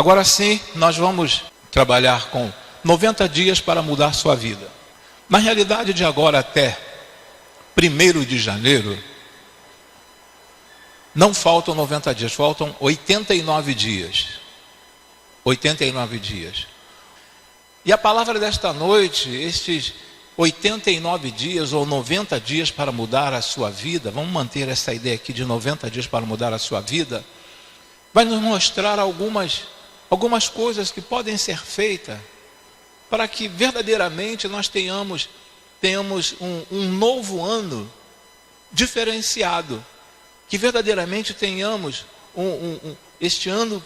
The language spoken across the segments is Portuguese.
Agora sim, nós vamos trabalhar com 90 dias para mudar sua vida. Na realidade, de agora até 1º de janeiro, não faltam 90 dias, faltam 89 dias. 89 dias. E a palavra desta noite, estes 89 dias ou 90 dias para mudar a sua vida, vamos manter essa ideia aqui de 90 dias para mudar a sua vida, vai nos mostrar algumas coisas que podem ser feitas para que verdadeiramente nós tenhamos um novo ano diferenciado, que verdadeiramente tenhamos este ano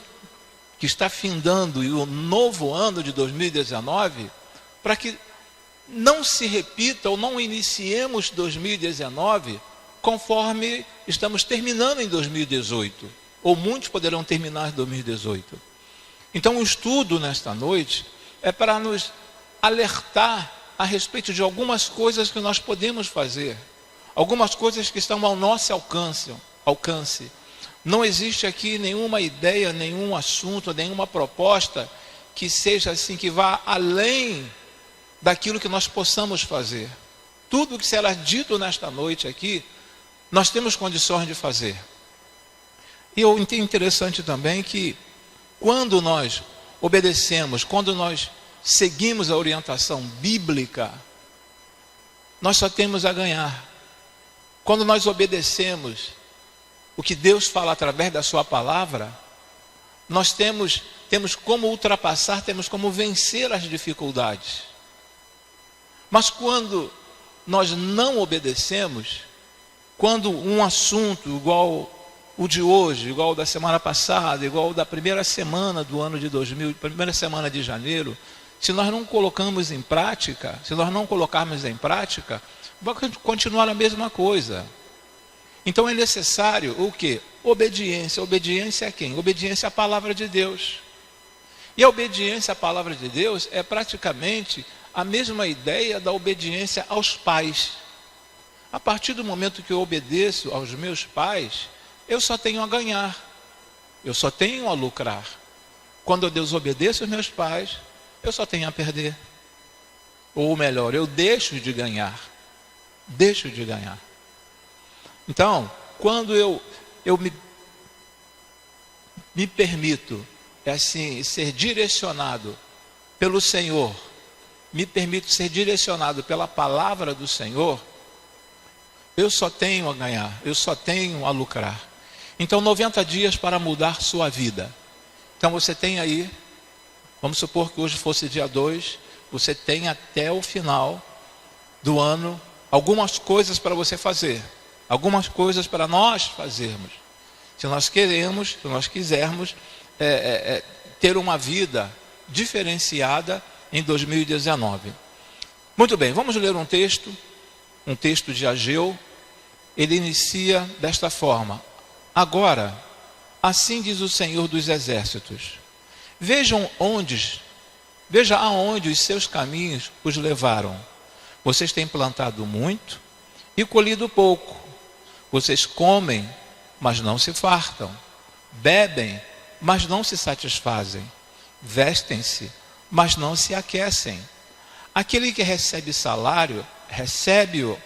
que está findando e o novo ano de 2019, para que não se repita ou não iniciemos 2019 conforme estamos terminando em 2018, ou muitos poderão terminar em 2018. Então o estudo nesta noite é para nos alertar a respeito de algumas coisas que nós podemos fazer, algumas coisas que estão ao nosso alcance. Não existe aqui nenhuma ideia, nenhum assunto, nenhuma proposta que seja assim, que vá além daquilo que nós possamos fazer. Tudo que será dito nesta noite aqui, nós temos condições de fazer. E eu entendo interessante também que quando nós obedecemos, quando nós seguimos a orientação bíblica, nós só temos a ganhar. Quando nós obedecemos o que Deus fala através da sua palavra, nós temos como ultrapassar, temos como vencer as dificuldades. Mas quando nós não obedecemos, quando um assunto igual o de hoje, igual o da semana passada, igual o da primeira semana do ano de 2000, primeira semana de janeiro, se nós não colocamos em prática, se nós não colocarmos em prática, vai continuar a mesma coisa. Então é necessário o quê? Obediência. Obediência a quem? Obediência à palavra de Deus. E a obediência à palavra de Deus é praticamente a mesma ideia da obediência aos pais. A partir do momento que eu obedeço aos meus pais, eu só tenho a ganhar, eu só tenho a lucrar. Quando eu desobedeço aos meus pais, eu só tenho a perder. Ou melhor, eu deixo de ganhar. Deixo de ganhar. Então, quando eu me permito assim, ser direcionado pelo Senhor, me permito ser direcionado pela palavra do Senhor, eu só tenho a ganhar, eu só tenho a lucrar. Então 90 dias para mudar sua vida. Então você tem aí, vamos supor que hoje fosse dia 2, você tem até o final do ano algumas coisas para você fazer, algumas coisas para nós fazermos. Se nós quisermos ter uma vida diferenciada em 2019. Muito bem, vamos ler um texto de Ageu. Ele inicia desta forma: agora, assim diz o Senhor dos Exércitos, veja aonde os seus caminhos os levaram. Vocês têm plantado muito e colhido pouco. Vocês comem, mas não se fartam. Bebem, mas não se satisfazem. Vestem-se, mas não se aquecem. Aquele que recebe salário, recebe-o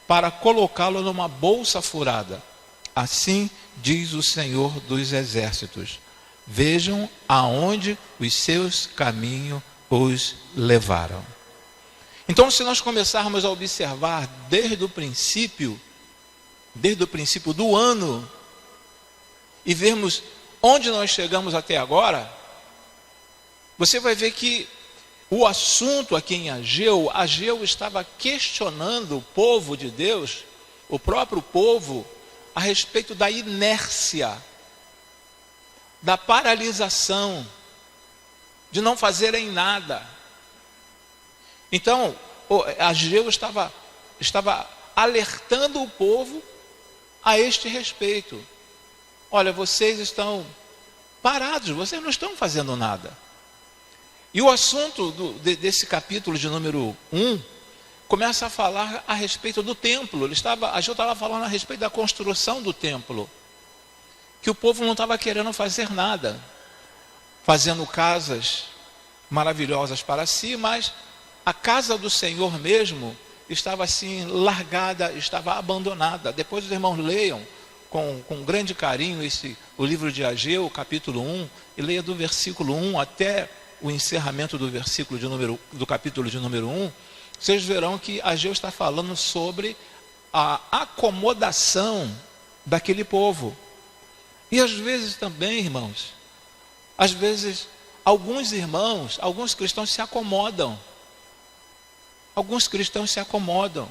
para colocá-lo numa bolsa furada. Assim diz o Senhor dos Exércitos. Vejam aonde os seus caminhos os levaram. Então, se nós começarmos a observar desde o princípio do ano, e vermos onde nós chegamos até agora, você vai ver que o assunto aqui em Ageu estava questionando o povo de Deus, o próprio povo, a respeito da inércia, da paralisação, de não fazerem nada. Então, Ageu estava alertando o povo a este respeito. Olha, vocês estão parados, vocês não estão fazendo nada. E o assunto desse capítulo de número 1 começa a falar a respeito do templo. Ageu estava falando a respeito da construção do templo, que o povo não estava querendo fazer nada. fazendo casas maravilhosas para si, mas a casa do Senhor mesmo estava assim largada, estava abandonada. Depois os irmãos leiam com grande carinho o livro de Ageu, capítulo 1, e leia do versículo 1 até o encerramento do capítulo de número 1, vocês verão que Ageu está falando sobre a acomodação daquele povo. E às vezes também, irmãos, às vezes alguns irmãos, alguns cristãos se acomodam. Alguns cristãos se acomodam.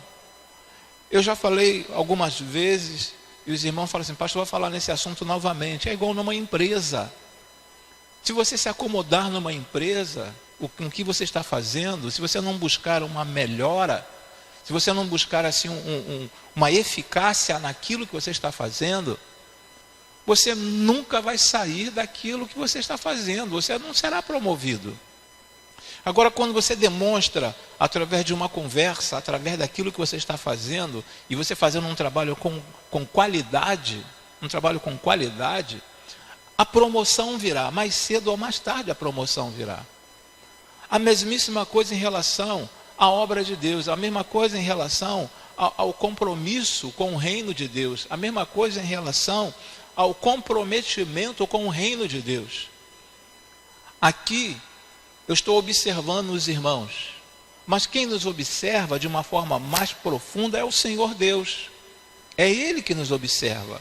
Eu já falei algumas vezes, e os irmãos falam assim, pastor, vou falar nesse assunto novamente. É igual numa empresa. Se você se acomodar numa empresa, com o que você está fazendo, se você não buscar uma melhora, se você não buscar assim uma eficácia naquilo que você está fazendo, você nunca vai sair daquilo que você está fazendo, você não será promovido. Agora, quando você demonstra, através de uma conversa, através daquilo que você está fazendo, e você fazendo um trabalho com qualidade, a promoção virá, mais cedo ou mais tarde a promoção virá. A mesmíssima coisa em relação à obra de Deus, a mesma coisa em relação ao compromisso com o reino de Deus, a mesma coisa em relação ao comprometimento com o reino de Deus. Aqui, eu estou observando os irmãos, mas quem nos observa de uma forma mais profunda é o Senhor Deus. É Ele que nos observa,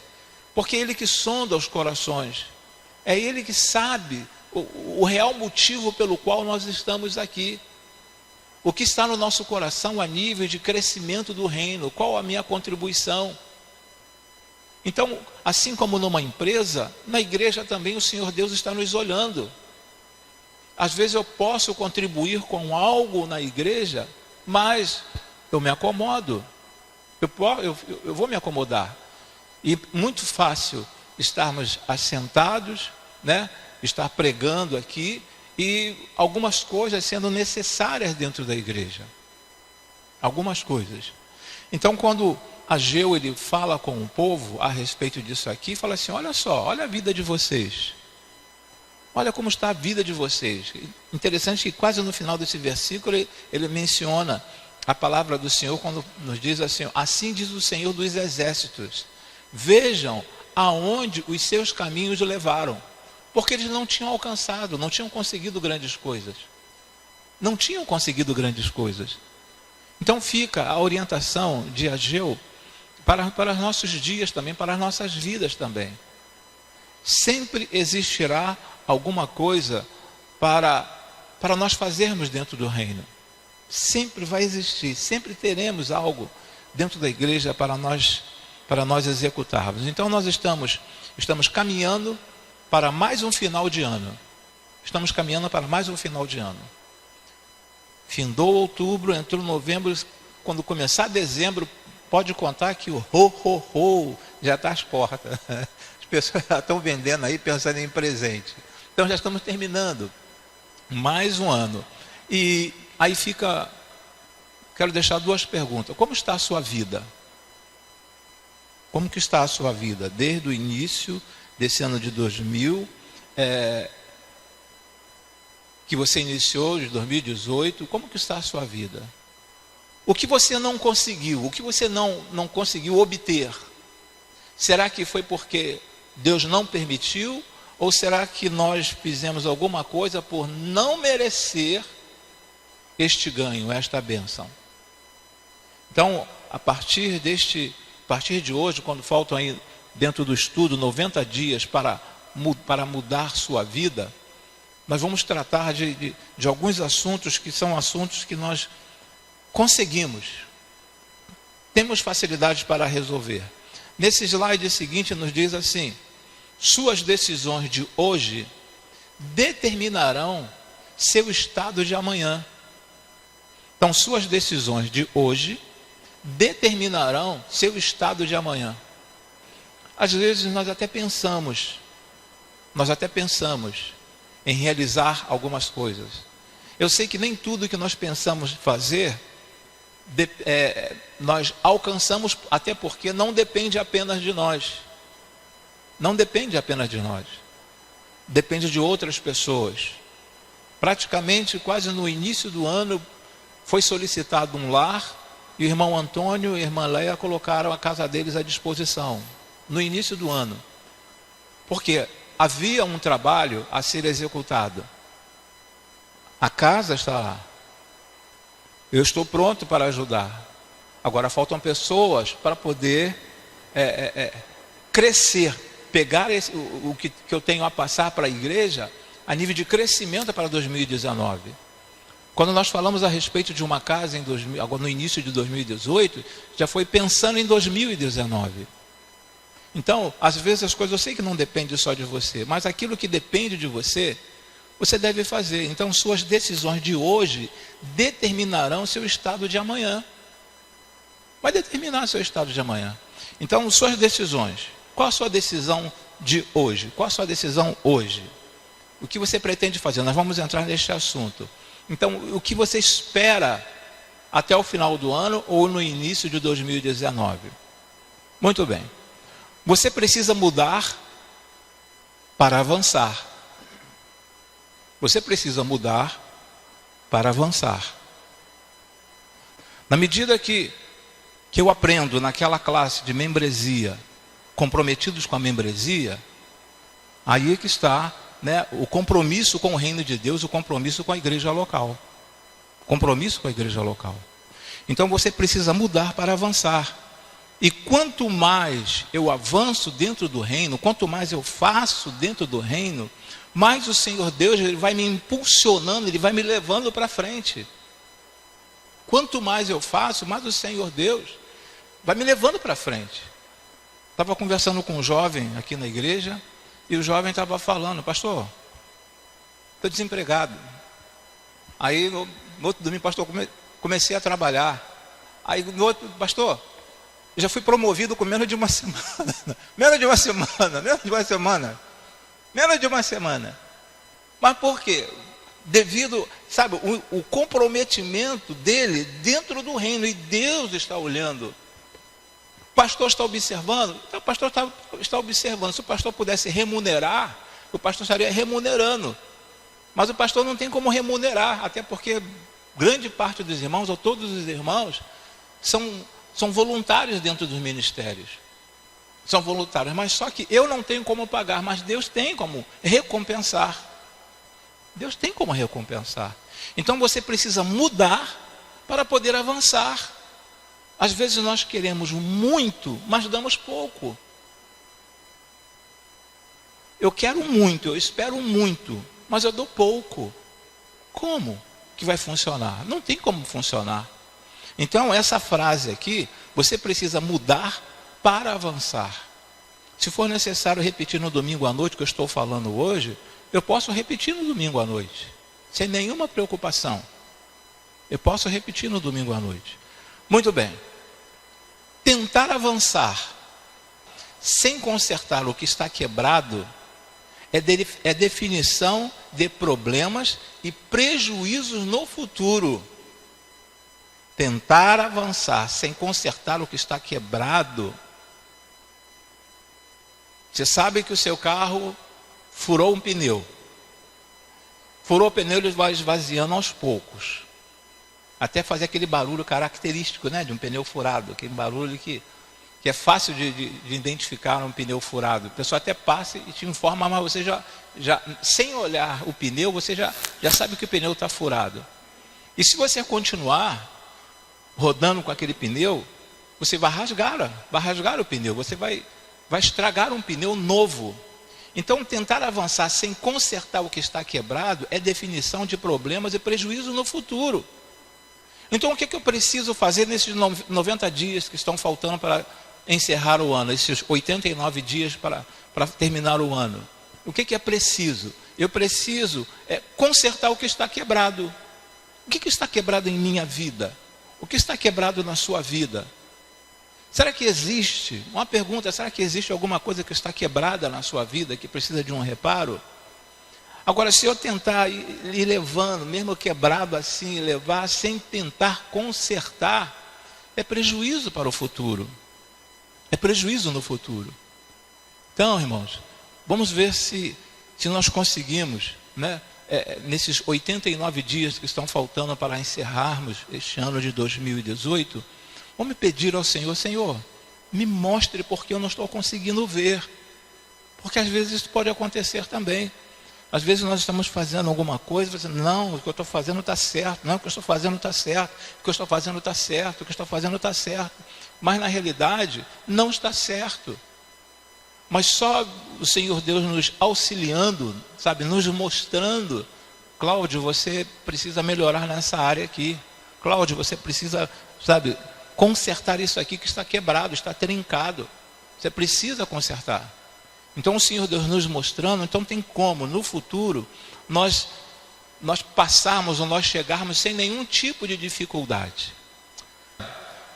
porque é Ele que sonda os corações, é Ele que sabe o real motivo pelo qual nós estamos aqui. O que está no nosso coração a nível de crescimento do reino, qual a minha contribuição. Então, assim como numa empresa, na igreja também o Senhor Deus está nos olhando. Às vezes eu posso contribuir com algo na igreja, mas eu me acomodo. Eu vou me acomodar. E muito fácil estarmos assentados, né? Estar pregando aqui e algumas coisas sendo necessárias dentro da igreja. Algumas coisas. Então, quando Ageu ele fala com o povo a respeito disso aqui, fala assim, olha só, olha a vida de vocês. Olha como está a vida de vocês. Interessante que quase no final desse versículo ele menciona a palavra do Senhor quando nos diz assim, assim diz o Senhor dos exércitos, vejam aonde os seus caminhos levaram, porque eles não tinham alcançado, não tinham conseguido grandes coisas. Não tinham conseguido grandes coisas. Então fica a orientação de Ageu para os nossos dias também, para as nossas vidas também. Sempre existirá alguma coisa para nós fazermos dentro do reino. Sempre vai existir, sempre teremos algo dentro da igreja para nós executarmos. Então nós estamos caminhando para mais um final de ano. Estamos caminhando para mais um final de ano. Findou outubro, entrou novembro, quando começar dezembro, pode contar que o ho já está às portas. As pessoas já estão vendendo aí, pensando em presente. Então já estamos terminando mais um ano. E aí quero deixar duas perguntas. Como está a sua vida? Como que está a sua vida? Desde o início desse ano de 2000, que você iniciou, de 2018, como que está a sua vida? O que você não conseguiu? O que você não conseguiu obter? Será que foi porque Deus não permitiu? Ou será que nós fizemos alguma coisa por não merecer este ganho, esta bênção? Então, a partir de hoje, quando faltam aí dentro do estudo 90 dias para mudar sua vida, nós vamos tratar de alguns assuntos que são assuntos que nós conseguimos, temos facilidade para resolver. Nesse slide seguinte nos diz assim, suas decisões de hoje determinarão seu estado de amanhã. Então, suas decisões de hoje determinarão seu estado de amanhã. Às vezes nós até pensamos em realizar algumas coisas. Eu sei que nem tudo que nós pensamos fazer, nós alcançamos, até porque não depende apenas de nós. Não depende apenas de nós. depende de outras pessoas. Praticamente, quase no início do ano, foi solicitado um lar, e o irmão Antônio e a irmã Leia colocaram a casa deles à disposição, no início do ano. Porque havia um trabalho a ser executado. A casa está lá. Eu estou pronto para ajudar. Agora faltam pessoas para poder crescer, pegar o que eu tenho a passar para a igreja a nível de crescimento para 2019. Quando nós falamos a respeito de uma casa agora no início de 2018, já foi pensando em 2019. Então, às vezes as coisas, eu sei que não depende só de você, mas aquilo que depende de você, você deve fazer. Então, suas decisões de hoje determinarão seu estado de amanhã. Vai determinar seu estado de amanhã. Então, suas decisões. Qual a sua decisão de hoje? Qual a sua decisão hoje? O que você pretende fazer? Nós vamos entrar neste assunto. Então, o que você espera até o final do ano ou no início de 2019? Muito bem. Você precisa mudar para avançar. Você precisa mudar para avançar. Na medida que eu aprendo naquela classe de membresia, comprometidos com a membresia, aí é que está, né, o compromisso com o reino de Deus, o compromisso com a igreja local. Compromisso com a igreja local. Então você precisa mudar para avançar. E quanto mais eu avanço dentro do reino, quanto mais eu faço dentro do reino, mais o Senhor Deus ele vai me impulsionando, Ele vai me levando para frente. Quanto mais eu faço, mais o Senhor Deus vai me levando para frente. Estava conversando com um jovem aqui na igreja, e o jovem estava falando: pastor, estou desempregado. Aí no outro domingo, pastor, comecei a trabalhar. Aí no outro, pastor, eu já fui promovido com menos de uma semana. Menos de uma semana. Mas por quê? Devido, sabe, o comprometimento dele dentro do reino. E Deus está olhando. O pastor está observando? Então, o pastor está observando. Se o pastor pudesse remunerar, o pastor estaria remunerando. Mas o pastor não tem como remunerar. Até porque grande parte dos irmãos, ou todos os irmãos, são voluntários dentro dos ministérios. São voluntários, mas só que eu não tenho como pagar, mas Deus tem como recompensar. Deus tem como recompensar. Então você precisa mudar para poder avançar. Às vezes nós queremos muito, mas damos pouco. Eu quero muito, eu espero muito, mas eu dou pouco. Como que vai funcionar? Não tem como funcionar. Então essa frase aqui, você precisa mudar para avançar. Se for necessário repetir no domingo à noite, que eu estou falando hoje, eu posso repetir no domingo à noite, sem nenhuma preocupação. Eu posso repetir no domingo à noite. Muito bem. Tentar avançar sem consertar o que está quebrado é definição de problemas e prejuízos no futuro. Tentar avançar sem consertar o que está quebrado. Você sabe que o seu carro furou um pneu. Furou o pneu, ele vai esvaziando aos poucos. Até fazer aquele barulho característico, né, de um pneu furado. Aquele barulho que é fácil de identificar um pneu furado. A pessoa até passa e te informa, mas você já sem olhar o pneu, você já sabe que o pneu está furado. E se você continuar rodando com aquele pneu, você vai rasgar o pneu, você vai estragar um pneu novo. Então, tentar avançar sem consertar o que está quebrado é definição de problemas e prejuízo no futuro. Então, o que eu preciso fazer nesses 90 dias que estão faltando para encerrar o ano, esses 89 dias para terminar o ano? O que é preciso? Eu preciso consertar o que está quebrado. O que está quebrado em minha vida? O que está quebrado na sua vida? Será que existe, uma pergunta, será que existe alguma coisa que está quebrada na sua vida, que precisa de um reparo? Agora, se eu tentar ir levando, mesmo quebrado assim, levar sem tentar consertar, é prejuízo para o futuro. É prejuízo no futuro. Então, irmãos, vamos ver se se nós conseguimos, né, nesses 89 dias que estão faltando para encerrarmos este ano de 2018, vamos pedir ao Senhor: Senhor, me mostre porque eu não estou conseguindo ver. Porque às vezes isso pode acontecer também. Às vezes nós estamos fazendo alguma coisa e dizendo: não, o que eu estou fazendo está certo, não, o que eu estou fazendo está certo, o que eu estou fazendo está certo, o que eu estou fazendo está certo. Mas na realidade não está certo. Mas só o Senhor Deus nos auxiliando, sabe, nos mostrando: Cláudio, você precisa melhorar nessa área aqui. Cláudio, você precisa, sabe, consertar isso aqui que está quebrado, está trincado. Você precisa consertar. Então o Senhor Deus nos mostrando, então tem como no futuro nós passarmos ou nós chegarmos sem nenhum tipo de dificuldade.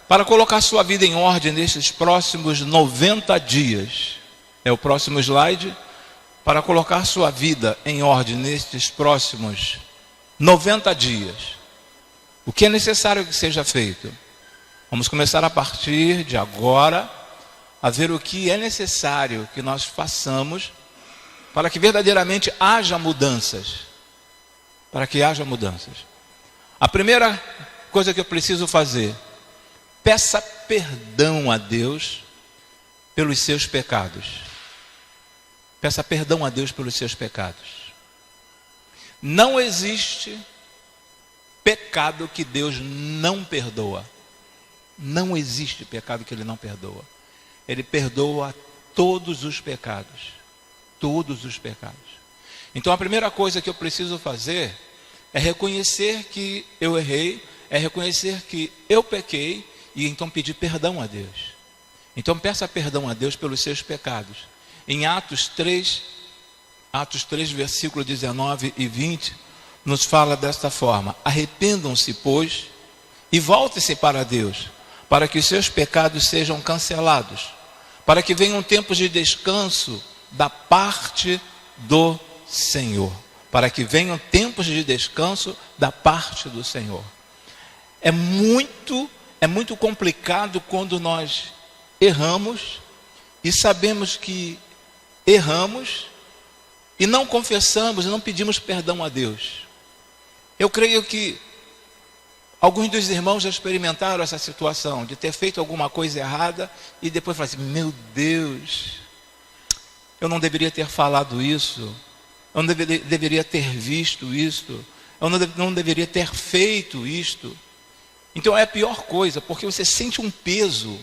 Para colocar sua vida em ordem nesses próximos 90 dias, é o próximo slide. Para colocar sua vida em ordem nestes próximos 90 dias, o que é necessário que seja feito? Vamos começar a partir de agora a ver o que é necessário que nós façamos para que verdadeiramente haja mudanças. Para que haja mudanças. A primeira coisa que eu preciso fazer: peça perdão a Deus pelos seus pecados. Peça perdão a Deus pelos seus pecados. Não existe pecado que Deus não perdoa. Não existe pecado que Ele não perdoa. Ele perdoa todos os pecados. Todos os pecados. Então a primeira coisa que eu preciso fazer é reconhecer que eu errei, é reconhecer que eu pequei e então pedir perdão a Deus. Então peça perdão a Deus pelos seus pecados. Em Atos 3, versículo 19 e 20, nos fala desta forma: arrependam-se, pois, e voltem-se para Deus, para que os seus pecados sejam cancelados, para que venham tempos de descanso da parte do Senhor. Para que venham tempos de descanso da parte do Senhor. É muito complicado quando nós erramos e sabemos que erramos e não confessamos e não pedimos perdão a Deus. Eu creio que alguns dos irmãos já experimentaram essa situação de ter feito alguma coisa errada e depois falar assim: meu Deus, eu não deveria ter falado isso, eu não deveria ter visto isto, eu não deveria ter feito isto. Então é a pior coisa, porque você sente um peso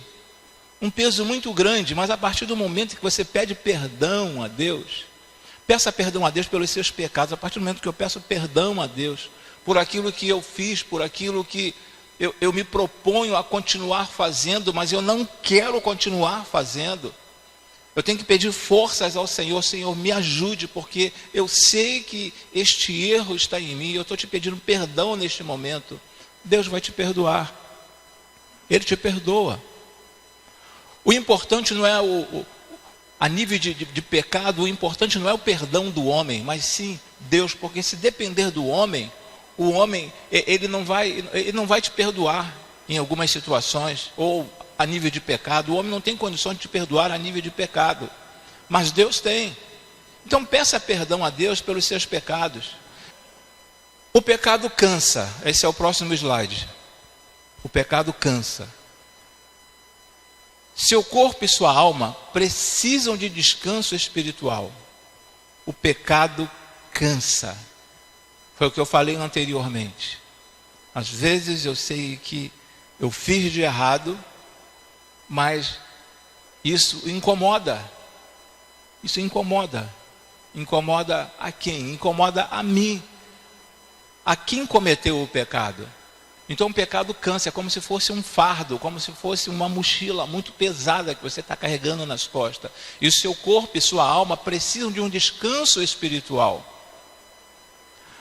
muito grande, mas a partir do momento que você pede perdão a Deus, peça perdão a Deus pelos seus pecados. A partir do momento que eu peço perdão a Deus por aquilo que eu fiz, por aquilo que eu me proponho a continuar fazendo, mas eu não quero continuar fazendo, eu tenho que pedir forças ao Senhor: Senhor, me ajude, porque eu sei que este erro está em mim, eu estou te pedindo perdão neste momento. Deus vai te perdoar. Ele te perdoa. O importante não é a nível de pecado, o importante não é o perdão do homem, mas sim Deus, porque se depender do homem, o homem ele não vai te perdoar em algumas situações, ou a nível de pecado. O homem não tem condição de te perdoar a nível de pecado, mas Deus tem. Então peça perdão a Deus pelos seus pecados. O pecado cansa. Esse é o próximo slide. O pecado cansa. Seu corpo e sua alma precisam de descanso espiritual. O pecado cansa. Foi o que eu falei anteriormente. Às vezes eu sei que eu fiz de errado, mas isso incomoda. Isso incomoda. Incomoda a quem? Incomoda a mim. A quem cometeu o pecado? Então o pecado cansa, é como se fosse um fardo, como se fosse uma mochila muito pesada que você está carregando nas costas. E o seu corpo e sua alma precisam de um descanso espiritual.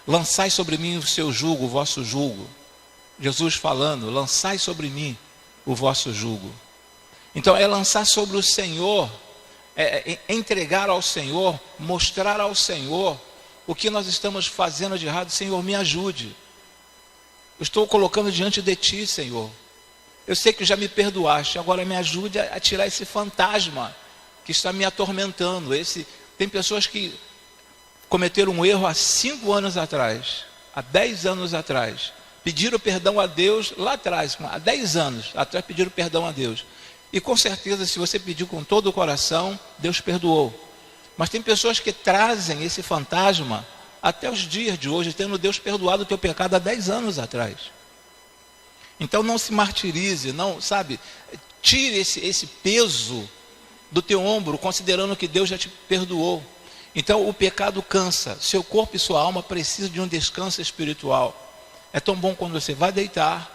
Lançai sobre mim o seu jugo, o vosso jugo. Jesus falando: lançai sobre mim o vosso jugo. Então é lançar sobre o Senhor, é entregar ao Senhor, mostrar ao Senhor o que nós estamos fazendo de errado. Senhor, me ajude. Eu estou colocando diante de Ti, Senhor. Eu sei que já me perdoaste, agora me ajude a tirar esse fantasma que está me atormentando. Tem pessoas que cometeram um erro há 5 anos atrás, há 10 anos atrás, pediram perdão a Deus lá atrás, há 10 anos atrás pediram perdão a Deus. E com certeza, se você pediu com todo o coração, Deus perdoou. Mas tem pessoas que trazem esse fantasma até os dias de hoje, tendo Deus perdoado o teu pecado há 10 anos atrás. Então não se martirize, não, sabe, tire esse peso do teu ombro, considerando que Deus já te perdoou. Então o pecado cansa, seu corpo e sua alma precisam de um descanso espiritual. É tão bom quando você vai deitar,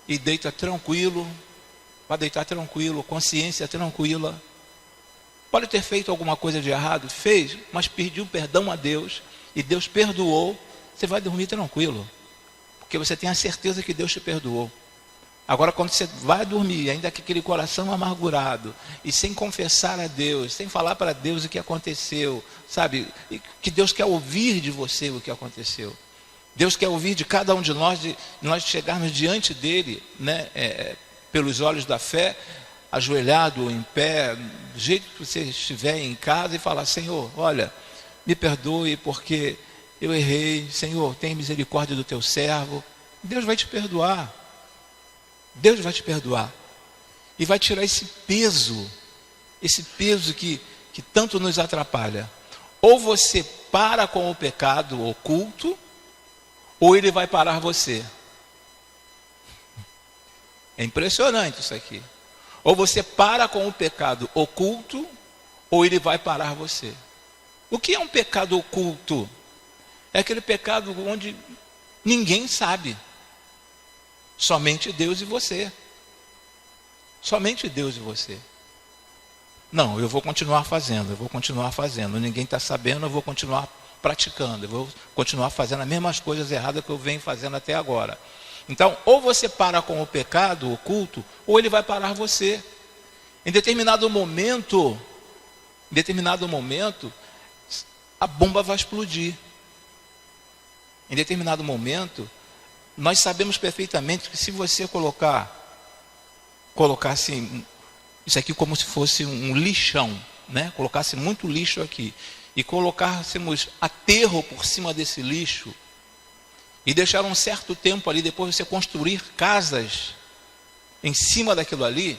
e deita tranquilo, vai deitar tranquilo, consciência tranquila. Pode ter feito alguma coisa de errado, fez, mas pediu perdão a Deus, e Deus perdoou, você vai dormir tranquilo, porque você tem a certeza que Deus te perdoou. Agora, quando você vai dormir, ainda com aquele coração amargurado, e sem confessar a Deus, sem falar para Deus o que aconteceu, sabe, e que Deus quer ouvir de você o que aconteceu. Deus quer ouvir de cada um de nós chegarmos diante dele, né, pelos olhos da fé, ajoelhado ou em pé, do jeito que você estiver em casa, e falar: Senhor, olha, me perdoe porque eu errei, Senhor, tem misericórdia do teu servo. Deus vai te perdoar. Deus vai te perdoar. E vai tirar esse peso que tanto nos atrapalha. Ou você para com o pecado oculto, ou ele vai parar você. É impressionante isso aqui. Ou você para com o pecado oculto, ou ele vai parar você. O que é um pecado oculto? É aquele pecado onde ninguém sabe. Somente Deus e você. Somente Deus e você. Não, eu vou continuar fazendo. Ninguém está sabendo, eu vou continuar praticando. Eu vou continuar fazendo as mesmas coisas erradas que eu venho fazendo até agora. Então, ou você para com o pecado oculto, ou ele vai parar você. Em determinado momento, a bomba vai explodir. Em determinado momento, nós sabemos perfeitamente que se você colocar assim, isso aqui como se fosse um lixão, né? Colocasse muito lixo aqui, e colocássemos aterro por cima desse lixo, e deixar um certo tempo ali, depois você construir casas em cima daquilo ali,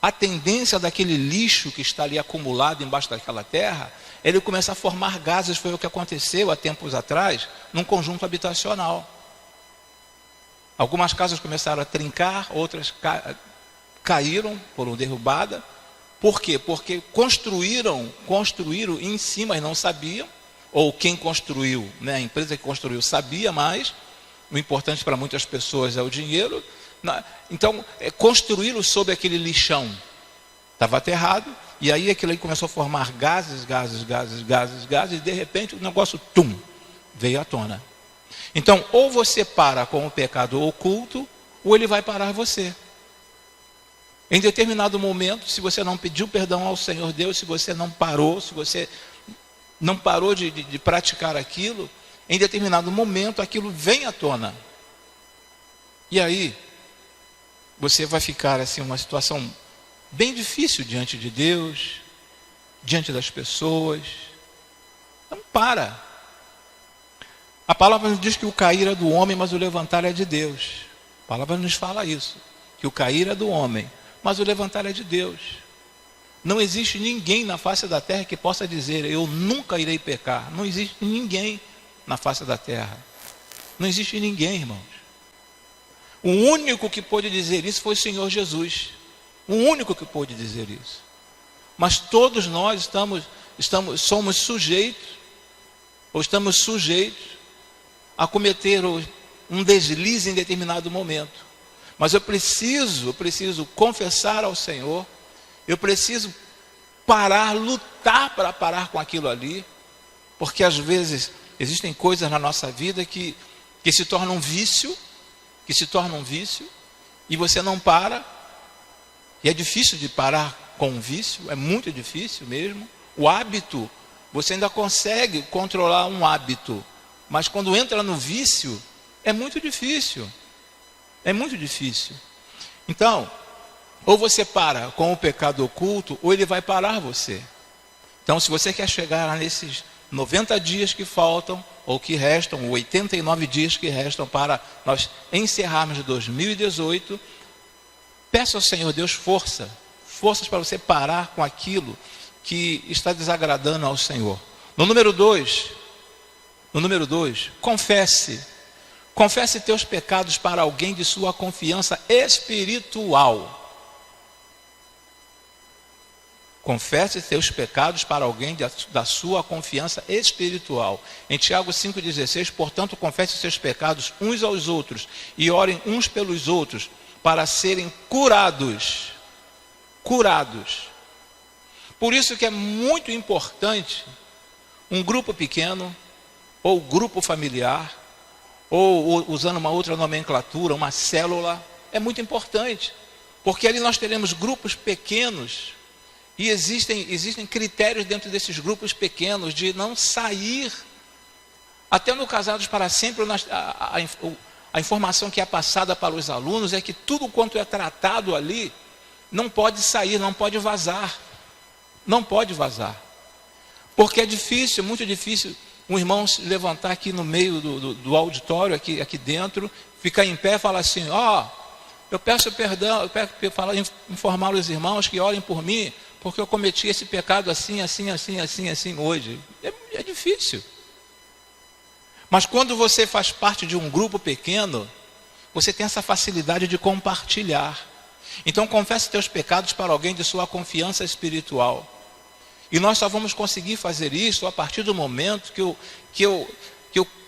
a tendência daquele lixo que está ali acumulado embaixo daquela terra, ele começa a formar gases. Foi o que aconteceu há tempos atrás, num conjunto habitacional. Algumas casas começaram a trincar, outras caíram, foram derrubadas. Por quê? Porque construíram em cima e não sabiam, ou quem construiu, né, a empresa que construiu sabia mais. O importante para muitas pessoas é o dinheiro. Então, construíram sobre aquele lixão. Estava aterrado, e aí aquilo aí começou a formar gases, e de repente o negócio, veio à tona. Então, ou você para com o pecado oculto, ou ele vai parar você. Em determinado momento, se você não pediu perdão ao Senhor Deus, se você não parou de praticar aquilo, em determinado momento aquilo vem à tona. E aí, você vai ficar assim, uma situação bem difícil diante de Deus, diante das pessoas. Então para. A palavra nos diz que o cair é do homem, mas o levantar é de Deus. A palavra nos fala isso, que o cair é do homem, mas o levantar é de Deus. Não existe ninguém na face da terra que possa dizer: eu nunca irei pecar. Não existe ninguém na face da terra. Não existe ninguém, irmãos. O único que pôde dizer isso foi o Senhor Jesus. O único que pôde dizer isso. Mas todos nós somos sujeitos, ou estamos sujeitos a cometer um deslize em determinado momento. Mas eu preciso confessar ao Senhor, eu preciso lutar para parar com aquilo ali, porque às vezes existem coisas na nossa vida que se tornam um vício, e você não para, e é difícil de parar com um vício, é muito difícil mesmo. O hábito, você ainda consegue controlar um hábito, mas quando entra no vício, é muito difícil. Então, ou você para com o pecado oculto, ou ele vai parar você. Então, se você quer chegar 90 dias que faltam, ou que restam, 89 dias que restam para nós encerrarmos 2018, peça ao Senhor Deus forças para você parar com aquilo que está desagradando ao Senhor. No número 2, confesse teus pecados para alguém de sua confiança espiritual. Confesse teus pecados para alguém da sua confiança espiritual. Em Tiago 5,16, portanto, confesse seus pecados uns aos outros e orem uns pelos outros para serem curados. Curados. Por isso que é muito importante um grupo pequeno, ou grupo familiar, ou usando uma outra nomenclatura, uma célula, é muito importante. Porque ali nós teremos grupos pequenos. E existem critérios dentro desses grupos pequenos de não sair. Até no Casados para Sempre, a informação que é passada para os alunos é que tudo quanto é tratado ali não pode sair, não pode vazar. Não pode vazar. Porque é difícil, muito difícil, um irmão se levantar aqui no meio do auditório, aqui dentro, ficar em pé e falar assim: eu peço perdão, informar os irmãos que orem por mim, porque eu cometi esse pecado assim hoje. É difícil. Mas quando você faz parte de um grupo pequeno, você tem essa facilidade de compartilhar. Então confesse teus pecados para alguém de sua confiança espiritual. E nós só vamos conseguir fazer isso a partir do momento que eu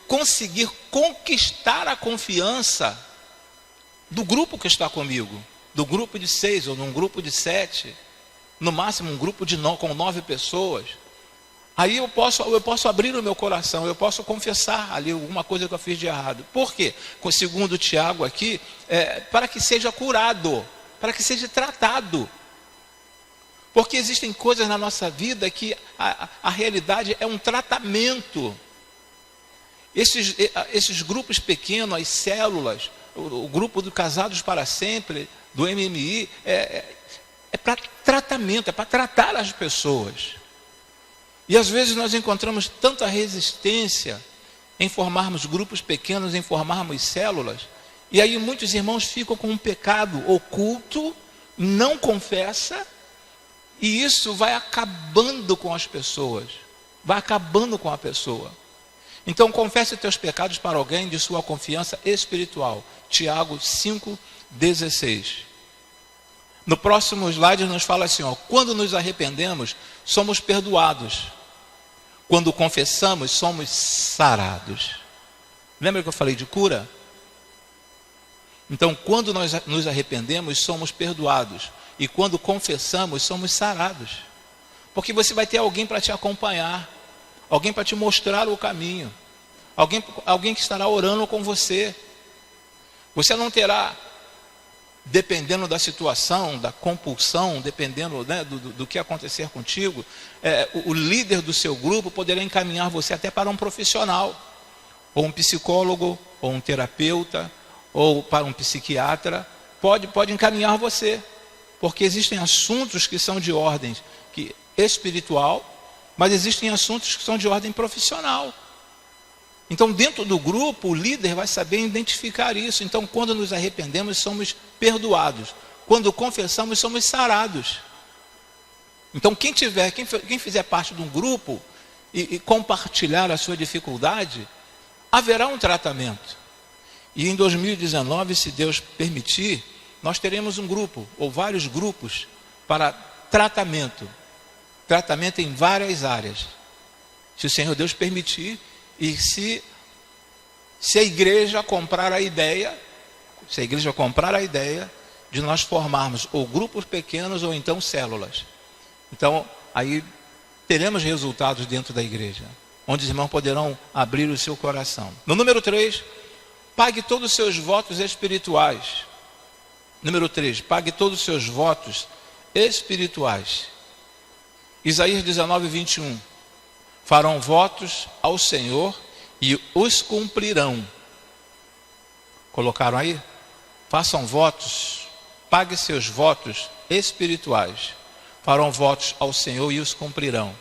conseguir conquistar a confiança do grupo que está comigo. Do grupo de 6 ou num grupo de 7. No máximo um grupo com 9 pessoas. Aí eu posso abrir o meu coração, eu posso confessar ali alguma coisa que eu fiz de errado. Por quê? Segundo Tiago aqui, para que seja curado, para que seja tratado. Porque existem coisas na nossa vida que a realidade é um tratamento. Esses grupos pequenos, as células, o grupo do Casados para Sempre, do MMI, é para tratamento, é para tratar as pessoas. E às vezes nós encontramos tanta resistência em formarmos grupos pequenos, em formarmos células, e aí muitos irmãos ficam com um pecado oculto, não confessa, e isso vai acabando com as pessoas, vai acabando com a pessoa. Então confesse teus pecados para alguém de sua confiança espiritual. Tiago 5,16. No próximo slide nos fala assim, quando nos arrependemos, somos perdoados. Quando confessamos, somos sarados. Lembra que eu falei de cura? Então, quando nós nos arrependemos, somos perdoados. E quando confessamos, somos sarados. Porque você vai ter alguém para te acompanhar, alguém para te mostrar o caminho, alguém que estará orando com você. Você não terá, dependendo da situação, da compulsão, dependendo, né, do que acontecer contigo, o líder do seu grupo poderá encaminhar você até para um profissional, ou um psicólogo, ou um terapeuta, ou para um psiquiatra, pode encaminhar você, porque existem assuntos que são de ordem espiritual, mas existem assuntos que são de ordem profissional. Então, dentro do grupo, o líder vai saber identificar isso. Então, quando nos arrependemos, somos perdoados. Quando confessamos, somos sarados. Então, quem fizer parte de um grupo e compartilhar a sua dificuldade, haverá um tratamento. E em 2019, se Deus permitir, nós teremos um grupo, ou vários grupos, para tratamento. Tratamento em várias áreas. Se o Senhor Deus permitir, e se a igreja comprar a ideia, de nós formarmos ou grupos pequenos ou então células. Então, aí teremos resultados dentro da igreja, onde os irmãos poderão abrir o seu coração. No número 3, pague todos os seus votos espirituais. Número 3, pague todos os seus votos espirituais. Isaías 19:21. Farão votos ao Senhor e os cumprirão. Colocaram aí? Façam votos, pague seus votos espirituais. Farão votos ao Senhor e os cumprirão.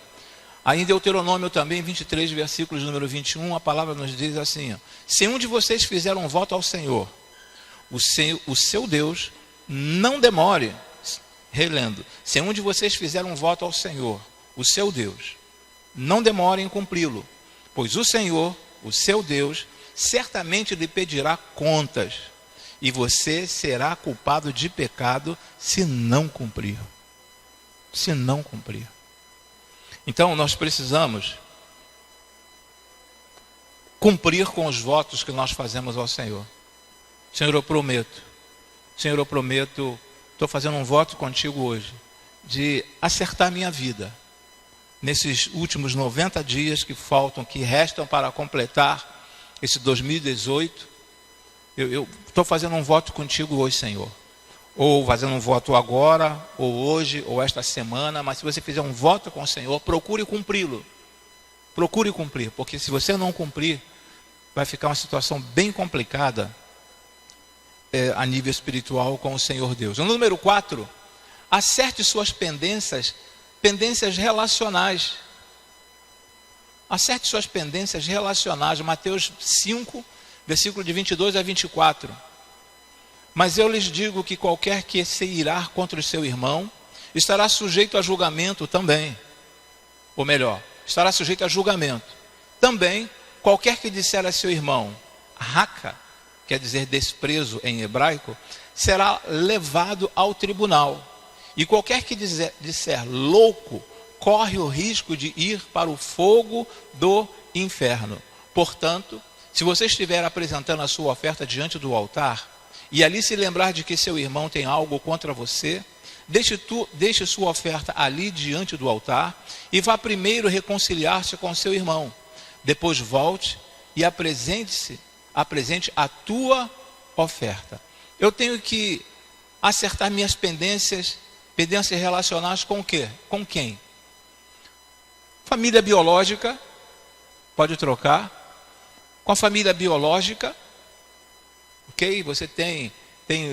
Aí em Deuteronômio também, 23, versículos número 21, a palavra nos diz assim, ó, se um de vocês fizer um voto ao Senhor, o seu Deus, não demore, relendo, se um de vocês fizer um voto ao Senhor, o seu Deus, não demore em cumpri-lo, pois o Senhor, o seu Deus, certamente lhe pedirá contas, e você será culpado de pecado se não cumprir. Se não cumprir. Então nós precisamos cumprir com os votos que nós fazemos ao Senhor. Senhor, eu prometo, estou fazendo um voto contigo hoje, de acertar minha vida, nesses últimos 90 dias que faltam, que restam para completar esse 2018, eu estou fazendo um voto contigo hoje, Senhor. Ou fazendo um voto agora, ou hoje, ou esta semana, mas se você fizer um voto com o Senhor, procure cumpri-lo. Procure cumprir, porque se você não cumprir, vai ficar uma situação bem complicada a nível espiritual com o Senhor Deus. No número 4, acerte suas pendências relacionais. Acerte suas pendências relacionais. Mateus 5, versículo de 22 a 24. Mas eu lhes digo que qualquer que se irar contra o seu irmão, estará sujeito a julgamento também. Ou melhor, estará sujeito a julgamento. Também, qualquer que disser a seu irmão, raca, quer dizer desprezo em hebraico, será levado ao tribunal. E qualquer que disser louco, corre o risco de ir para o fogo do inferno. Portanto, se você estiver apresentando a sua oferta diante do altar, e ali se lembrar de que seu irmão tem algo contra você, deixe sua oferta ali diante do altar, e vá primeiro reconciliar-se com seu irmão. Depois volte e apresente a tua oferta. Eu tenho que acertar minhas pendências relacionais com o quê? Com quem? Família biológica, pode trocar. Com a família biológica, ok? Você tem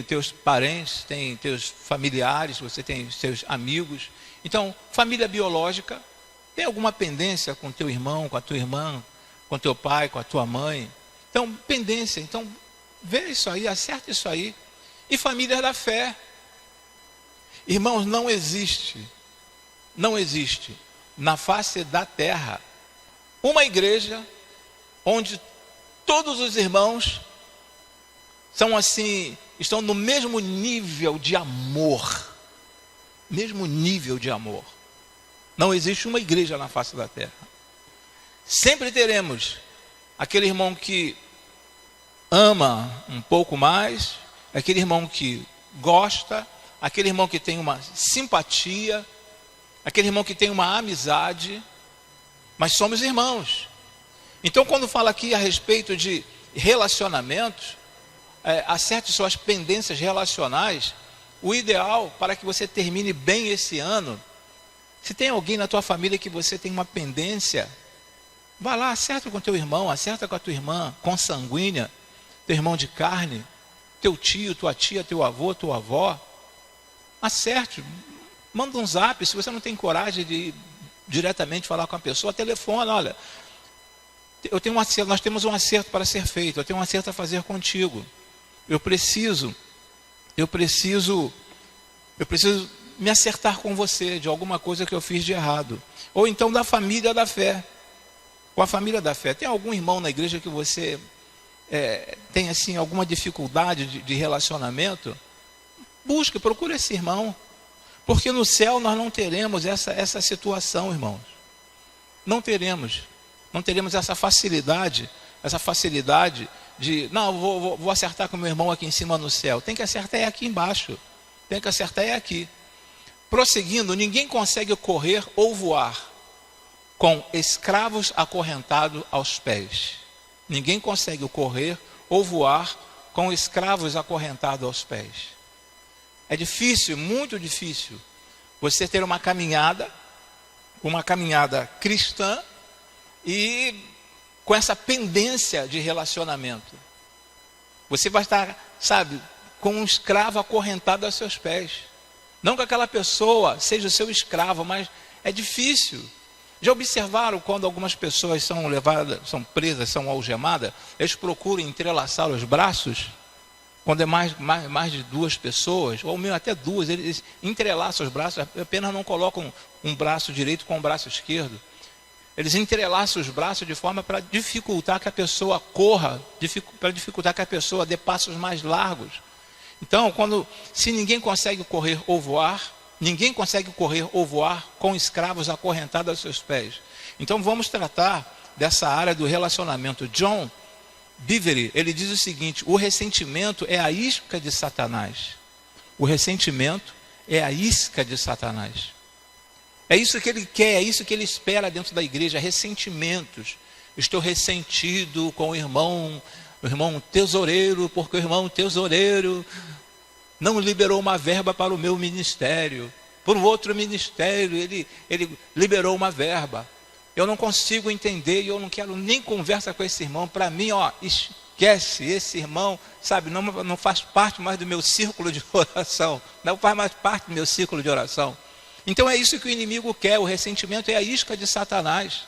teus parentes, tem teus familiares, você tem seus amigos. Então, família biológica, tem alguma pendência com teu irmão, com a tua irmã, com teu pai, com a tua mãe? Então, pendência. Então, vê isso aí, acerta isso aí. E família da fé. Irmãos, não existe na face da terra uma igreja onde todos os irmãos são assim, estão no mesmo nível de amor. Mesmo nível de amor. Não existe uma igreja na face da terra. Sempre teremos aquele irmão que ama um pouco mais, aquele irmão que gosta, aquele irmão que tem uma simpatia, aquele irmão que tem uma amizade, mas somos irmãos. Então, quando fala aqui a respeito de relacionamentos, acerte suas pendências relacionais, o ideal para que você termine bem esse ano, se tem alguém na tua família que você tem uma pendência, vá lá, acerta com teu irmão, acerta com a tua irmã consanguínea, teu irmão de carne, teu tio, tua tia, teu avô, tua avó, acerte, manda um zap. Se você não tem coragem de diretamente falar com a pessoa, telefona, olha, nós temos um acerto para ser feito, eu tenho um acerto a fazer contigo, eu preciso me acertar com você de alguma coisa que eu fiz de errado. Ou então da família da fé, com a família da fé. Tem algum irmão na igreja que você tem assim alguma dificuldade de relacionamento? Procure esse irmão, porque no céu nós não teremos essa situação, irmãos. Não teremos essa facilidade de, não, vou acertar com meu irmão aqui em cima no céu. Tem que acertar aqui embaixo, tem que acertar aqui. Prosseguindo, ninguém consegue correr ou voar com escravos acorrentados aos pés. Ninguém consegue correr ou voar com escravos acorrentados aos pés. É difícil, muito difícil, você ter uma caminhada cristã e com essa pendência de relacionamento. Você vai estar, com um escravo acorrentado aos seus pés. Não que aquela pessoa seja o seu escravo, mas é difícil. Já observaram quando algumas pessoas são levadas, são presas, são algemadas, eles procuram entrelaçar os braços? Quando é mais de duas pessoas, ou mesmo até duas, eles entrelaçam os braços, apenas não colocam um braço direito com o braço esquerdo. Eles entrelaçam os braços de forma para dificultar que a pessoa corra, para dificultar que a pessoa dê passos mais largos. Então, se ninguém consegue correr ou voar, ninguém consegue correr ou voar com escravos acorrentados aos seus pés. Então, vamos tratar dessa área do relacionamento. John Bevere, ele diz o seguinte: o ressentimento é a isca de Satanás. O ressentimento é a isca de Satanás. É isso que ele quer, é isso que ele espera dentro da igreja, ressentimentos. Estou ressentido com o irmão tesoureiro, porque o irmão tesoureiro não liberou uma verba para o meu ministério. Por um outro ministério, ele liberou uma verba. Eu não consigo entender e eu não quero nem conversa com esse irmão. Para mim, esquece, esse irmão, sabe, não faz parte mais do meu círculo de oração. Não faz mais parte do meu círculo de oração. Então é isso que o inimigo quer. O ressentimento é a isca de Satanás.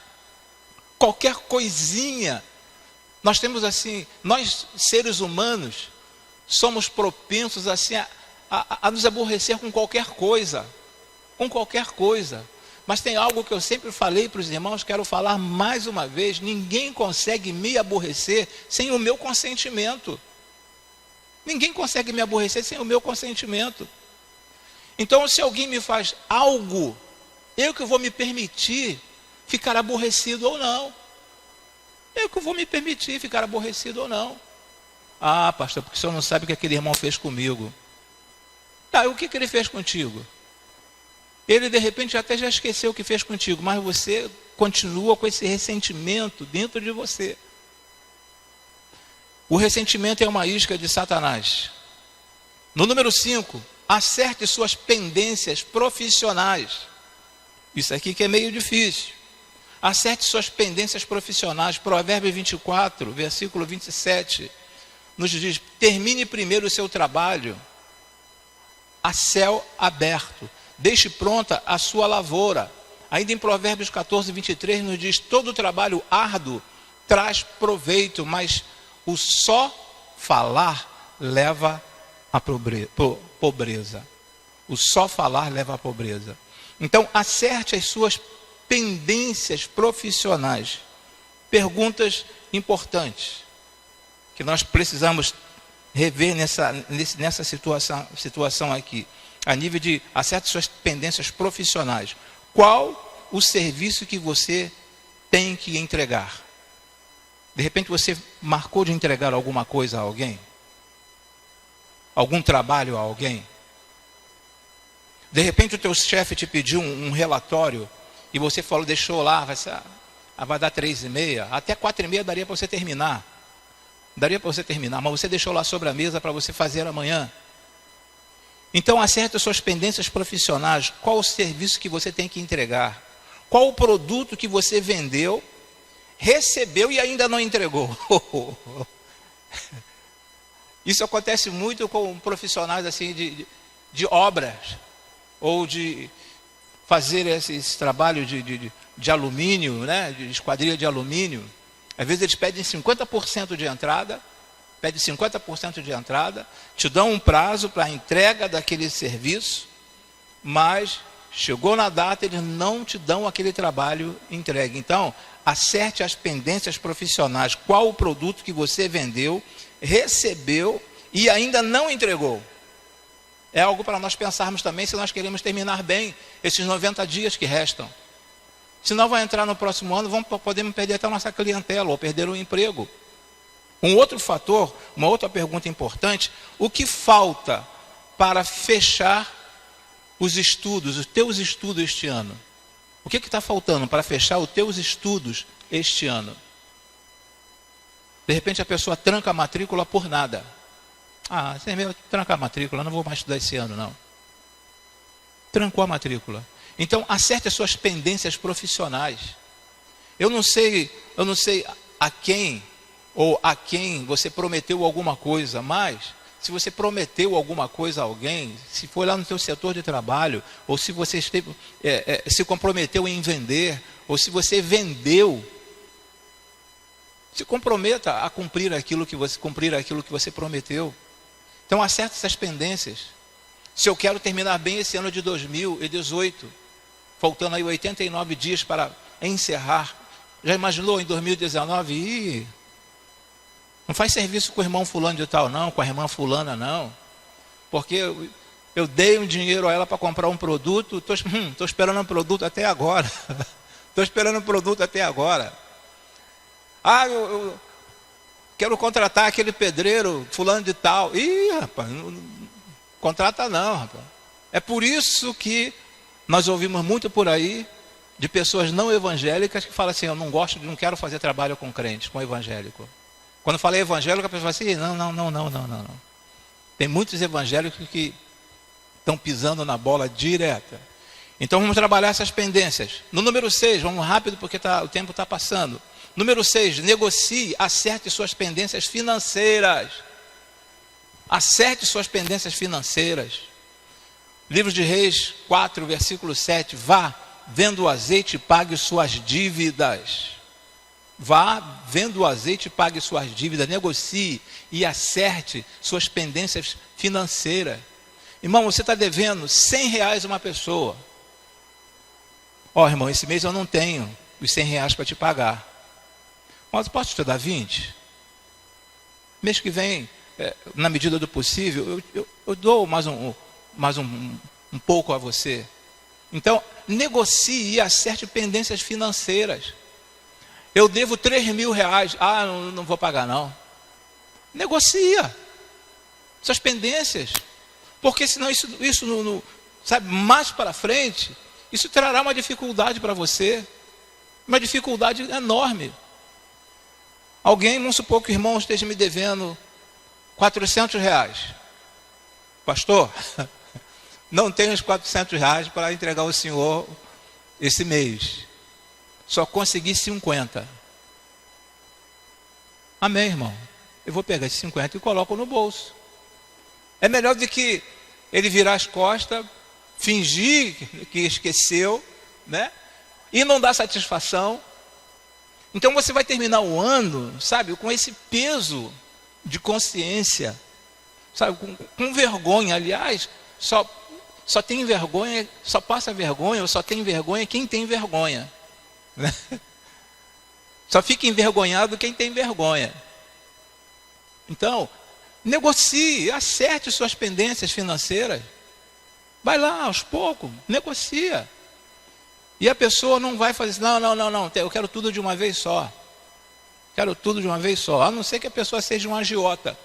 Qualquer coisinha. Nós temos assim, nós seres humanos, somos propensos assim a nos aborrecer com qualquer coisa. Com qualquer coisa. Mas tem algo que eu sempre falei para os irmãos, quero falar mais uma vez: ninguém consegue me aborrecer sem o meu consentimento. Ninguém consegue me aborrecer sem o meu consentimento. Então, se alguém me faz algo, eu que vou me permitir ficar aborrecido ou não. Eu que vou me permitir ficar aborrecido ou não. Ah, pastor, porque o senhor não sabe o que aquele irmão fez comigo. Tá, o que ele fez contigo? Ele de repente até já esqueceu o que fez contigo, mas você continua com esse ressentimento dentro de você. O ressentimento é uma isca de Satanás. No número 5, acerte suas pendências profissionais. Isso aqui que é meio difícil. Acerte suas pendências profissionais. Provérbios 24, versículo 27, nos diz: termine primeiro o seu trabalho a céu aberto. Deixe pronta a sua lavoura. Ainda em Provérbios 14, 23 nos diz: todo trabalho árduo traz proveito, mas o só falar leva a pobreza. O só falar leva à pobreza. Então, acerte as suas pendências profissionais. Perguntas importantes que nós precisamos rever nessa situação aqui. A nível de acerte suas pendências profissionais. Qual o serviço que você tem que entregar? De repente você marcou de entregar alguma coisa a alguém? Algum trabalho a alguém? De repente o teu chefe te pediu um relatório e você falou, deixou lá, vai dar 3h30, até 4h30 daria para você terminar. Daria para você terminar, mas você deixou lá sobre a mesa para você fazer amanhã. Então acerte as suas pendências profissionais. Qual o serviço que você tem que entregar? Qual o produto que você vendeu, recebeu e ainda não entregou? Isso acontece muito com profissionais assim de obras, ou de fazer esses trabalhos de alumínio, né? De esquadrilha de alumínio. Às vezes eles pedem 50% de entrada, te dão um prazo para a entrega daquele serviço, mas chegou na data, eles não te dão aquele trabalho entregue. Então, acerte as pendências profissionais. Qual o produto que você vendeu, recebeu e ainda não entregou? É algo para nós pensarmos também, se nós queremos terminar bem esses 90 dias que restam. Senão vai entrar no próximo ano, podemos perder até a nossa clientela ou perder o emprego. Um outro fator, uma outra pergunta importante: o que falta para fechar os teus estudos este ano? O que está faltando para fechar os teus estudos este ano? De repente a pessoa tranca a matrícula por nada. Ah, você mesmo tranca a matrícula, não vou mais estudar esse ano não. Trancou a matrícula. Então acerte as suas pendências profissionais. Eu não sei a quem ou a quem você prometeu alguma coisa, mas se você prometeu alguma coisa a alguém, se foi lá no seu setor de trabalho, ou se você se comprometeu em vender, ou se você vendeu, se comprometa a cumprir aquilo que você prometeu. Então acerte essas pendências. Se eu quero terminar bem esse ano de 2018, faltando aí 89 dias para encerrar, já imaginou em 2019? Não faz serviço com o irmão fulano de tal não, com a irmã fulana não, porque eu dei um dinheiro a ela para comprar um produto, estou esperando um produto até agora. Estou esperando um produto até agora. Eu quero contratar aquele pedreiro fulano de tal. Rapaz, não contrata não, rapaz. É por isso que nós ouvimos muito por aí de pessoas não evangélicas que falam assim, eu não quero fazer trabalho com crente, com evangélico. Quando falei evangélico, a pessoa fala assim, não. Tem muitos evangélicos que estão pisando na bola direta. Então vamos trabalhar essas pendências. No número 6, vamos rápido porque o tempo está passando. Número 6, negocie, acerte suas pendências financeiras. Acerte suas pendências financeiras. Livro de Reis 4, versículo 7. Vá, venda o azeite e pague suas dívidas. Vá, venda o azeite e pague suas dívidas. Negocie e acerte suas pendências financeiras. Irmão, você está devendo R$100 a uma pessoa. Irmão, esse mês eu não tenho os R$100 para te pagar. Mas posso te dar 20? Mês que vem, na medida do possível, eu dou mais um pouco a você. Então, negocie e acerte pendências financeiras. Eu devo R$3.000. Não vou pagar não. Negocia suas pendências. Porque senão isso sabe, mais para frente, isso trará uma dificuldade para você. Uma dificuldade enorme. Alguém, vamos supor que o irmão esteja me devendo R$400. Pastor, não tenho os R$400 para entregar ao senhor esse mês. Só consegui 50. Amém, irmão? Eu vou pegar esses 50 e coloco no bolso. É melhor do que ele virar as costas, fingir que esqueceu, né? E não dar satisfação. Então você vai terminar o ano, sabe, com esse peso de consciência, sabe, com vergonha. Aliás, só tem vergonha, só passa vergonha, ou só tem vergonha quem tem vergonha. Né? Só fica envergonhado quem tem vergonha. Então, negocie, acerte suas pendências financeiras. Vai lá, aos poucos, negocia. E a pessoa não vai fazer assim, não, eu quero tudo de uma vez só. Quero tudo de uma vez só. A não ser que a pessoa seja um agiota,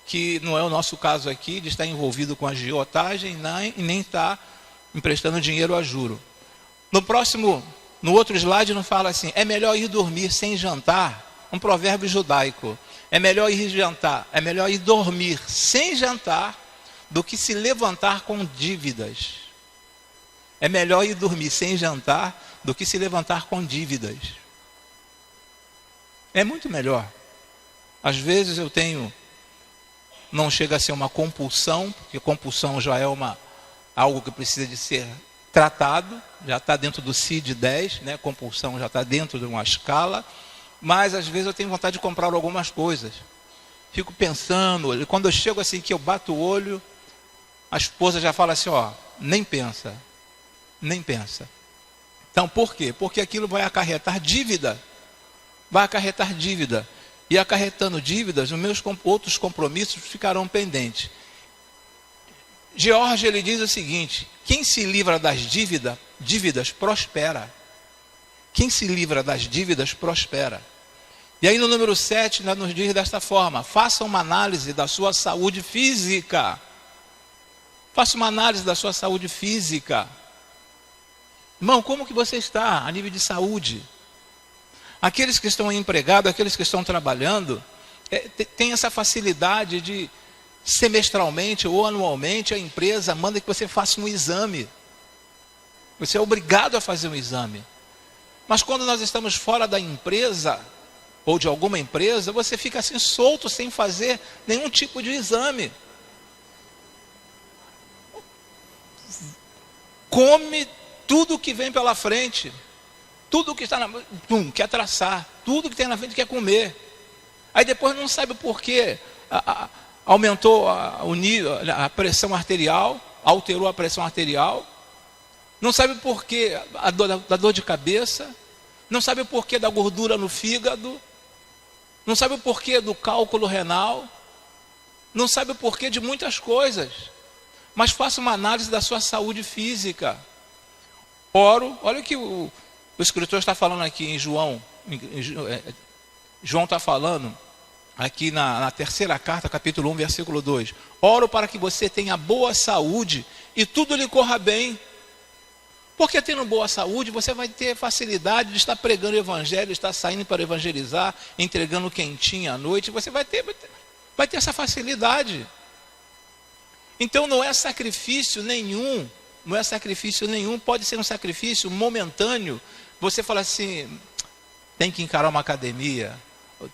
que não é o nosso caso aqui, de estar envolvido com agiotagem e nem estar emprestando dinheiro a juro. No outro slide não fala assim, é melhor ir dormir sem jantar, um provérbio judaico. É melhor ir dormir sem jantar do que se levantar com dívidas. É melhor ir dormir sem jantar do que se levantar com dívidas. É muito melhor. Às vezes não chega a ser uma compulsão, porque compulsão já é algo que precisa de ser tratado, já está dentro do CID-10, né? Compulsão já está dentro de uma escala, mas às vezes eu tenho vontade de comprar algumas coisas. Fico pensando, e quando eu chego assim que eu bato o olho, a esposa já fala assim, nem pensa. Então por quê? Porque aquilo vai acarretar dívida. E acarretando dívidas, os meus outros compromissos ficarão pendentes. George, ele diz o seguinte, quem se livra das dívidas prospera. Quem se livra das dívidas prospera. E aí no número 7, nos diz desta forma, faça uma análise da sua saúde física. Faça uma análise da sua saúde física. Irmão, como que você está a nível de saúde? Aqueles que estão empregados, aqueles que estão trabalhando, tem essa facilidade de semestralmente ou anualmente a empresa manda que você faça um exame. Você é obrigado a fazer um exame. Mas quando nós estamos fora da empresa, ou de alguma empresa, você fica assim solto, sem fazer nenhum tipo de exame. Come tudo que vem pela frente. Tudo que está na frente, quer traçar. Tudo que tem na frente quer comer. Aí depois não sabe por quê. Aumentou a pressão arterial, alterou a pressão arterial. Não sabe por quê da dor de cabeça. Não sabe o porquê da gordura no fígado. Não sabe o porquê do cálculo renal. Não sabe o porquê de muitas coisas. Mas faça uma análise da sua saúde física. Oro, olha o que o escritor está falando aqui em João. João está falando aqui na terceira carta, capítulo 1, versículo 2. Oro para que você tenha boa saúde e tudo lhe corra bem. Porque tendo boa saúde, você vai ter facilidade de estar pregando o evangelho, estar saindo para evangelizar, entregando quentinho à noite. Você vai ter essa facilidade. Então não é sacrifício nenhum, pode ser um sacrifício momentâneo. Você fala assim, tem que encarar uma academia,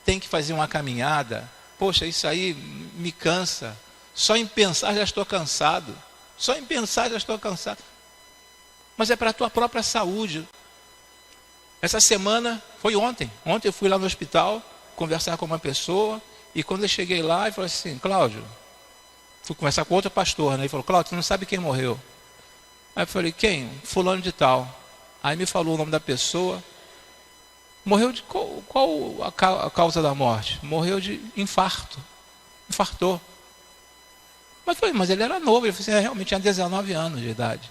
tem que fazer uma caminhada. Poxa, isso aí me cansa. Só em pensar já estou cansado. Mas é para a tua própria saúde. Essa semana, foi ontem eu fui lá no hospital, conversar com uma pessoa, e quando eu cheguei lá, eu falei assim, Cláudio, fui conversar com outro pastor, né? Ele falou, Cláudio, você não sabe quem morreu? Aí eu falei, quem? Fulano de tal. Aí me falou o nome da pessoa. Morreu de qual a causa da morte? Morreu de infarto. Infartou. Mas ele era novo. Ele falou assim, realmente tinha 19 anos de idade.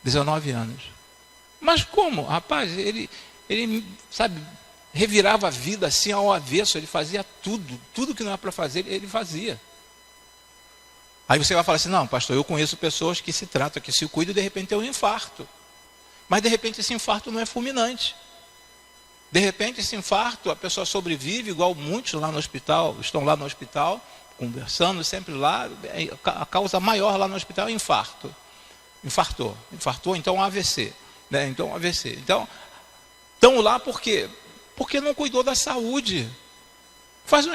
19 anos. Mas como? Rapaz, ele sabe, revirava a vida assim ao avesso. Ele fazia tudo que não era para fazer, ele fazia. Aí você vai falar assim, não, pastor, eu conheço pessoas que se tratam, que se cuidam e de repente tem um infarto. Mas de repente esse infarto não é fulminante. De repente esse infarto, a pessoa sobrevive, igual muitos lá no hospital, estão lá no hospital, conversando sempre lá, a causa maior lá no hospital é infarto. Infartou, então AVC. Né? Então estão lá por quê? Porque não cuidou da saúde. Faça um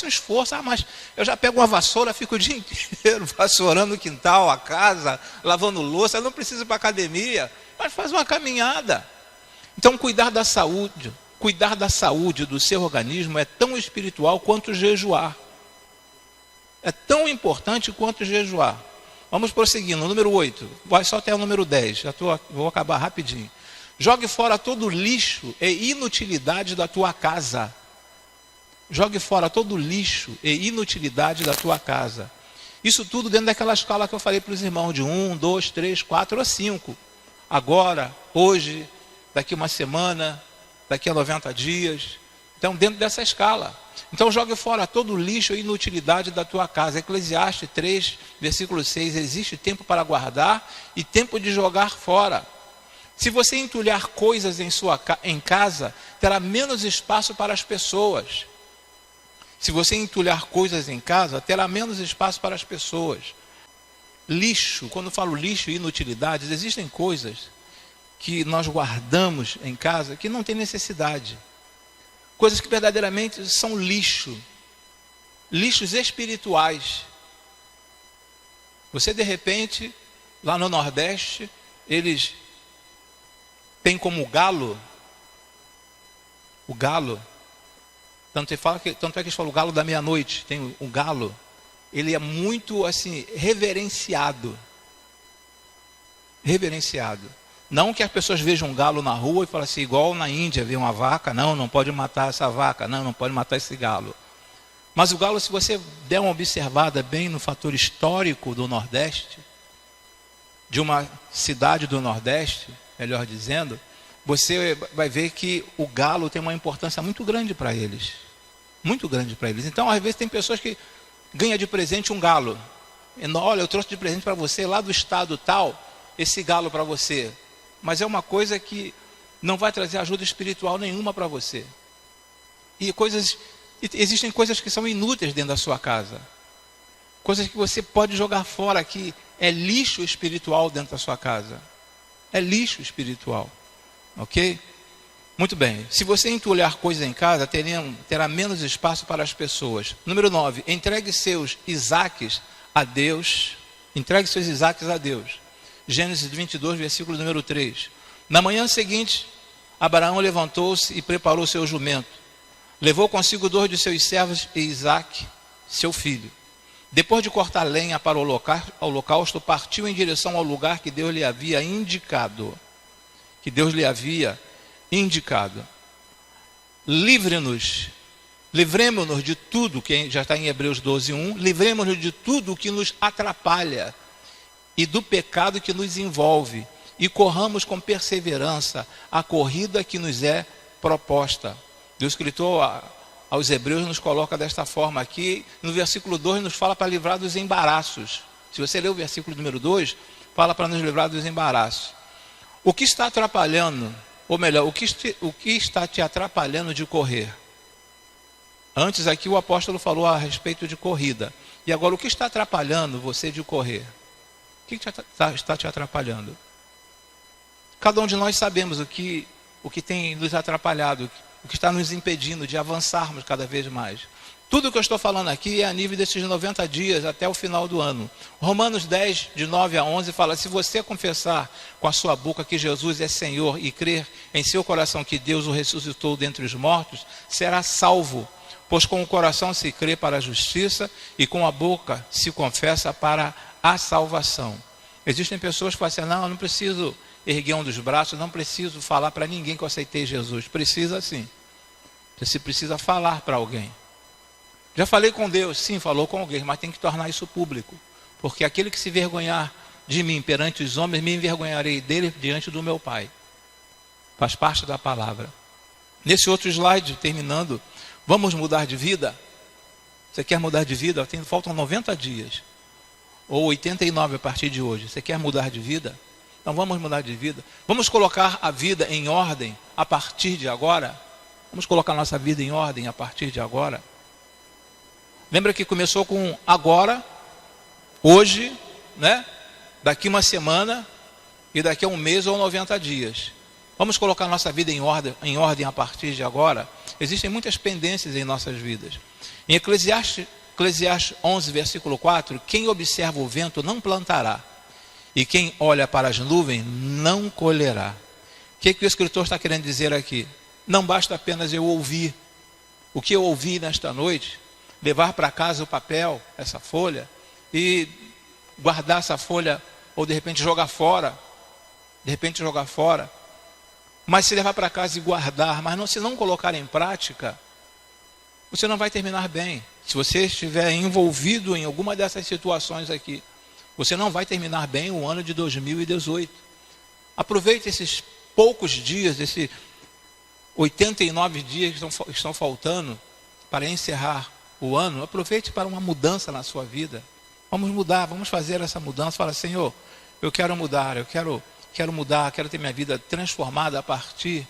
esforço. Mas eu já pego uma vassoura, fico o dia inteiro vassourando o quintal, a casa, lavando louça, eu não preciso ir para a academia, mas faz uma caminhada. Então cuidar da saúde do seu organismo é tão espiritual quanto jejuar. É tão importante quanto jejuar. Vamos prosseguindo, número 8, vai só até o número 10, vou acabar rapidinho. Jogue fora todo o lixo e inutilidade da tua casa. Jogue fora todo o lixo e inutilidade da tua casa. Isso tudo dentro daquela escala que eu falei para os irmãos, de 1, 2, 3, 4 ou 5. Agora, hoje, daqui uma semana, daqui a 90 dias. Então, dentro dessa escala. Então, jogue fora todo o lixo e inutilidade da tua casa. Eclesiastes 3, versículo 6. Existe tempo para guardar e tempo de jogar fora. Se você entulhar coisas em casa, terá menos espaço para as pessoas. Se você entulhar coisas em casa, terá menos espaço para as pessoas. Lixo, quando eu falo lixo e inutilidades, existem coisas que nós guardamos em casa que não tem necessidade. Coisas que verdadeiramente são lixo. Lixos espirituais. Você de repente, lá no Nordeste, eles têm como galo, o galo, tanto é que eles falam o galo da meia-noite, tem o galo, ele é muito assim, reverenciado. Reverenciado. Não que as pessoas vejam um galo na rua e falem assim, igual na Índia, vê uma vaca, não pode matar essa vaca, não pode matar esse galo. Mas o galo, se você der uma observada bem no fator histórico do Nordeste, de uma cidade do Nordeste, melhor dizendo, você vai ver que o galo tem uma importância muito grande para eles. Muito grande para eles. Então, às vezes, tem pessoas que ganham de presente um galo. Olha, eu trouxe de presente para você, lá do estado tal, esse galo para você. Mas é uma coisa que não vai trazer ajuda espiritual nenhuma para você. Existem coisas que são inúteis dentro da sua casa. Coisas que você pode jogar fora, que é lixo espiritual dentro da sua casa. É lixo espiritual. Ok? Muito bem. Se você entulhar coisas em casa, terá menos espaço para as pessoas. Número 9. Entregue seus Isaques a Deus. Entregue seus Isaques a Deus. Gênesis 22, versículo número 3. Na manhã seguinte, Abraão levantou-se e preparou seu jumento. Levou consigo 2 de seus servos e Isaque, seu filho. Depois de cortar lenha para o holocausto, partiu em direção ao lugar que Deus lhe havia indicado. Livremos-nos de tudo, que já está em Hebreus 12:1, livremos-nos de tudo que nos atrapalha e do pecado que nos envolve, e corramos com perseverança a corrida que nos é proposta. O escritor aos Hebreus nos coloca desta forma aqui, no versículo 2 nos fala para livrar dos embaraços. Se você ler o versículo número 2, fala para nos livrar dos embaraços. O que está atrapalhando, ou melhor, o que está te atrapalhando de correr? Antes aqui o apóstolo falou a respeito de corrida. E agora, o que está atrapalhando você de correr? O que está te atrapalhando? Cada um de nós sabemos o que tem nos atrapalhado, o que está nos impedindo de avançarmos cada vez mais. Tudo o que eu estou falando aqui é a nível desses 90 dias até o final do ano. Romanos 10, de 9 a 11, fala: se você confessar com a sua boca que Jesus é Senhor e crer em seu coração que Deus o ressuscitou dentre os mortos, será salvo. Pois com o coração se crê para a justiça e com a boca se confessa para a salvação. Existem pessoas que falam assim: não, eu não preciso erguer um dos braços, não preciso falar para ninguém que eu aceitei Jesus. Precisa sim. Você precisa falar para alguém. Já falei com Deus? Sim, falou com alguém, mas tem que tornar isso público. Porque aquele que se envergonhar de mim perante os homens, me envergonharei dele diante do meu Pai. Faz parte da palavra. Nesse outro slide, terminando, vamos mudar de vida? Você quer mudar de vida? Faltam 90 dias. Ou 89 a partir de hoje. Você quer mudar de vida? Então vamos mudar de vida. Vamos colocar a vida em ordem a partir de agora? Vamos colocar a nossa vida em ordem a partir de agora? Lembra que começou com agora, hoje, né? Daqui uma semana e daqui a um mês ou 90 dias. Vamos colocar a nossa vida em ordem a partir de agora? Existem muitas pendências em nossas vidas. Em Eclesiastes 11, versículo 4, quem observa o vento não plantará, e quem olha para as nuvens não colherá. O que o escritor está querendo dizer aqui? Não basta apenas eu ouvir. O que eu ouvi nesta noite, levar para casa o papel, essa folha, e guardar essa folha, ou de repente jogar fora. Mas se levar para casa e guardar, mas se não colocar em prática, você não vai terminar bem. Se você estiver envolvido em alguma dessas situações aqui, você não vai terminar bem o ano de 2018. Aproveite esses poucos dias, esses 89 dias que estão faltando para encerrar o ano. Aproveite para uma mudança na sua vida. Vamos mudar, vamos fazer essa mudança. Fala: Senhor, eu quero mudar, eu quero mudar, quero ter minha vida transformada a partir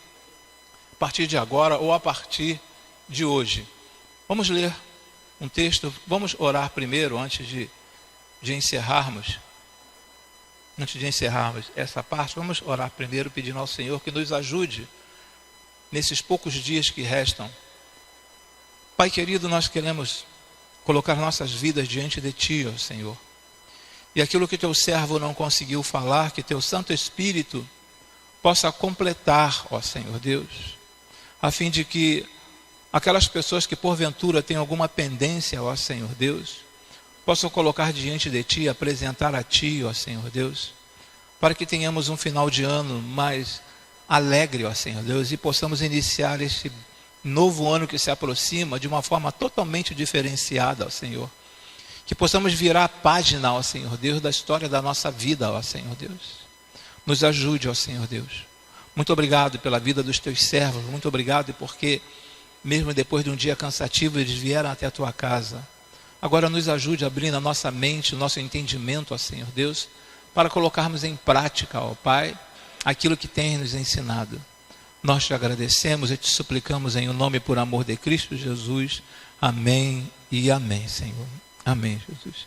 de agora ou a partir de hoje. Vamos ler um texto, vamos orar primeiro antes de encerrarmos. Antes de encerrarmos essa parte, vamos orar primeiro pedindo ao Senhor que nos ajude nesses poucos dias que restam. Pai querido, nós queremos colocar nossas vidas diante de Ti, ó Senhor. E aquilo que Teu servo não conseguiu falar, que Teu Santo Espírito possa completar, ó Senhor Deus, a fim de que aquelas pessoas que porventura têm alguma pendência, ó Senhor Deus, possam colocar diante de Ti, apresentar a Ti, ó Senhor Deus, para que tenhamos um final de ano mais alegre, ó Senhor Deus, e possamos iniciar este novo ano que se aproxima de uma forma totalmente diferenciada, ó Senhor. Que possamos virar a página, ó Senhor Deus, da história da nossa vida, ó Senhor Deus. Nos ajude, ó Senhor Deus. Muito obrigado pela vida dos Teus servos, muito obrigado porque mesmo depois de um dia cansativo, eles vieram até a Tua casa. Agora nos ajude a abrir na nossa mente, o nosso entendimento, ó Senhor Deus, para colocarmos em prática, ó Pai, aquilo que tem nos ensinado. Nós Te agradecemos e Te suplicamos em o nome e por amor de Cristo Jesus. Amém e amém, Senhor. Amém, Jesus.